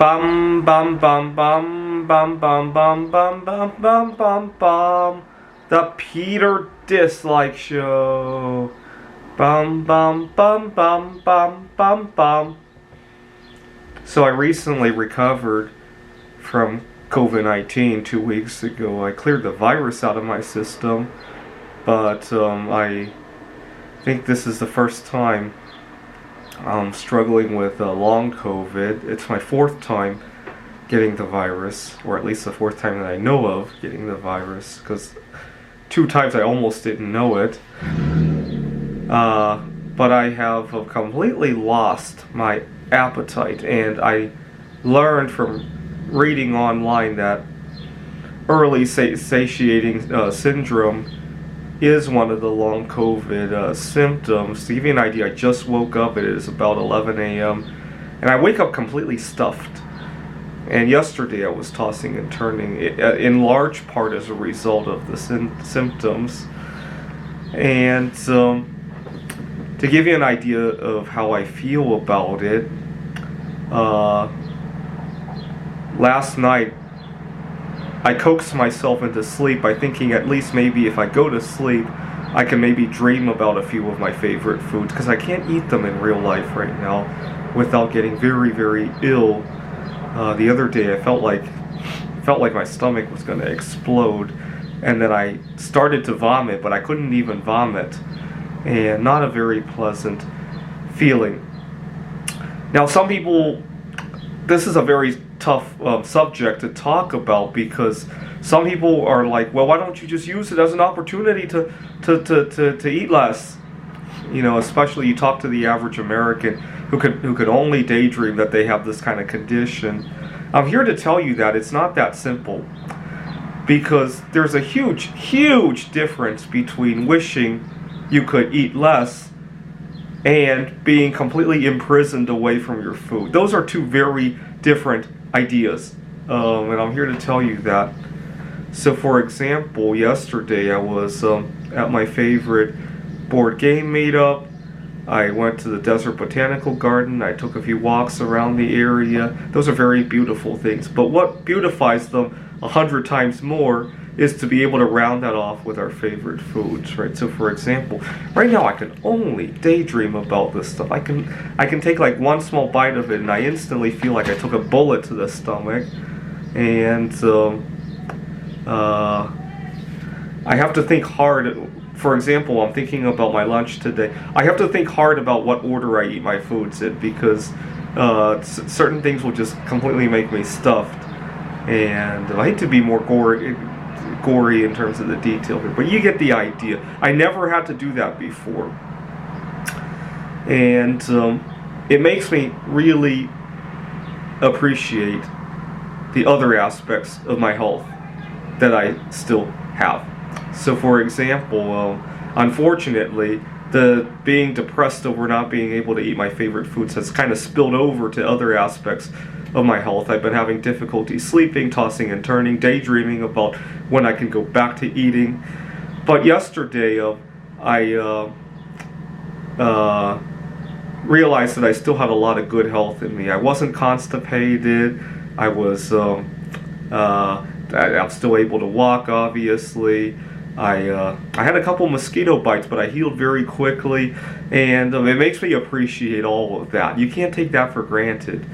Bum bum bum bum bum bum bum bum bum bum bum bum. The Peter Dislike Show. Bum bum bum bum bum bum bum. So I recently recovered from COVID-19 2 weeks ago. I cleared the virus out of my system, but I think this is the first time I'm struggling with long COVID. It's my fourth time getting the virus, or at least the fourth time that I know of getting the virus, because 2 times I almost didn't know it. But I have completely lost my appetite, and I learned from reading online that early satiating syndrome is one of the long COVID symptoms. To give you an idea, I just woke up. It is about 11 a.m. and I wake up completely stuffed. And yesterday I was tossing and turning, in large part as a result of the symptoms. And to give you an idea of how I feel about it, last night I coaxed myself into sleep by thinking at least maybe if I go to sleep, I can maybe dream about a few of my favorite foods, because I can't eat them in real life right now without getting very, very ill. The other day I felt like my stomach was going to explode, and then I started to vomit, but I couldn't even vomit, and not a very pleasant feeling. Now, some people, this is a very tough subject to talk about, because some people are like, well, why don't you just use it as an opportunity to eat less? You know, especially you talk to the average American who could only daydream that they have this kind of condition. I'm here to tell you that it's not that simple, because there's a huge difference between wishing you could eat less and being completely imprisoned away from your food. Those are 2 very different ideas, and I'm here to tell you that. So, for example, yesterday I was at my favorite board game meetup. I went to the Desert Botanical Garden. I took a few walks around the area. Those are very beautiful things, but what beautifies them 100 times more is to be able to round that off with our favorite foods, right? So, for example, right now I can only daydream about this stuff. I can take like one small bite of it, and I instantly feel like I took a bullet to the stomach, and I have to think hard. For example, I'm thinking about my lunch today. I have to think hard about what order I eat my foods in, because certain things will just completely make me stuffed, and I hate to be more gory in terms of the detail here, but you get the idea. I never had to do that before, and it makes me really appreciate the other aspects of my health that I still have. So, for example, unfortunately, the being depressed over not being able to eat my favorite foods has kind of spilled over to other aspects of my health. I've been having difficulty sleeping, tossing and turning, daydreaming about when I can go back to eating. But yesterday, I realized that I still had a lot of good health in me. I wasn't constipated. I was, I'm still able to walk, obviously. I had a couple mosquito bites, but I healed very quickly, and it makes me appreciate all of that. You can't take that for granted.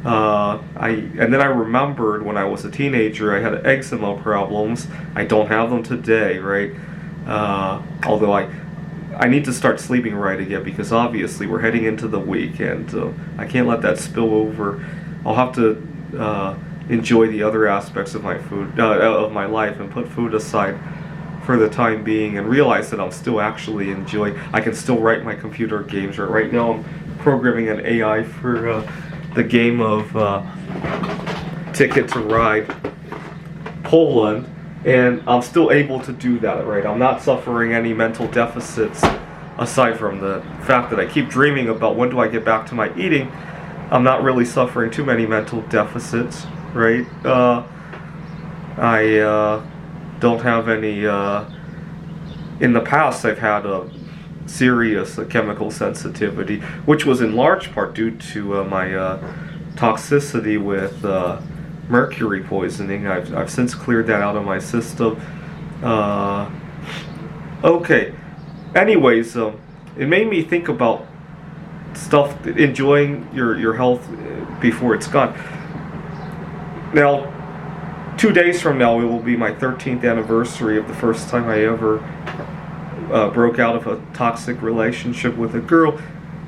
And then I remembered when I was a teenager, I had eczema problems. I don't have them today, right? Although I need to start sleeping right again, because obviously we're heading into the weekend. I can't let that spill over. I'll have to enjoy the other aspects of my food, of my life, and put food aside for the time being, and realize that I'm still actually enjoying. I can still write my computer games. Right now I'm programming an AI for the game of Ticket to Ride Poland, and I'm still able to do that, right? I'm not suffering any mental deficits, aside from the fact that I keep dreaming about when do I get back to my eating. I'm not really suffering too many mental deficits, right? I don't have any, in the past I've had a serious chemical sensitivity, which was in large part due to my toxicity with mercury poisoning. I've since cleared that out of my system. Okay. Anyways, it made me think about stuff, enjoying your health before it's gone. Now, 2 days from now, it will be my 13th anniversary of the first time I ever broke out of a toxic relationship with a girl.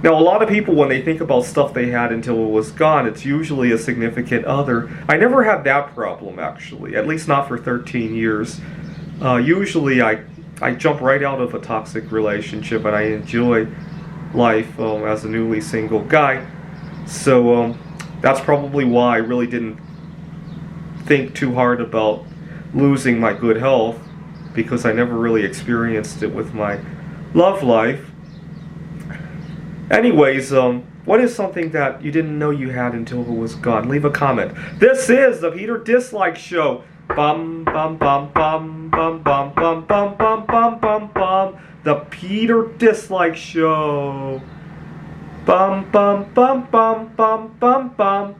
Now, a lot of people, when they think about stuff they had until it was gone, it's usually a significant other. I never had that problem, actually, at least not for 13 years. Usually, I jump right out of a toxic relationship, and I enjoy life as a newly single guy. So that's probably why I really didn't think too hard about losing my good health, because I never really experienced it with my love life. Anyways, what is something that you didn't know you had until it was gone? Leave a comment. This is the Peter Dislike Show. Bum bum bum bum bum bum bum bum bum bum bum bum. The Peter Dislike Show. Bum bum bum bum bum bum bum.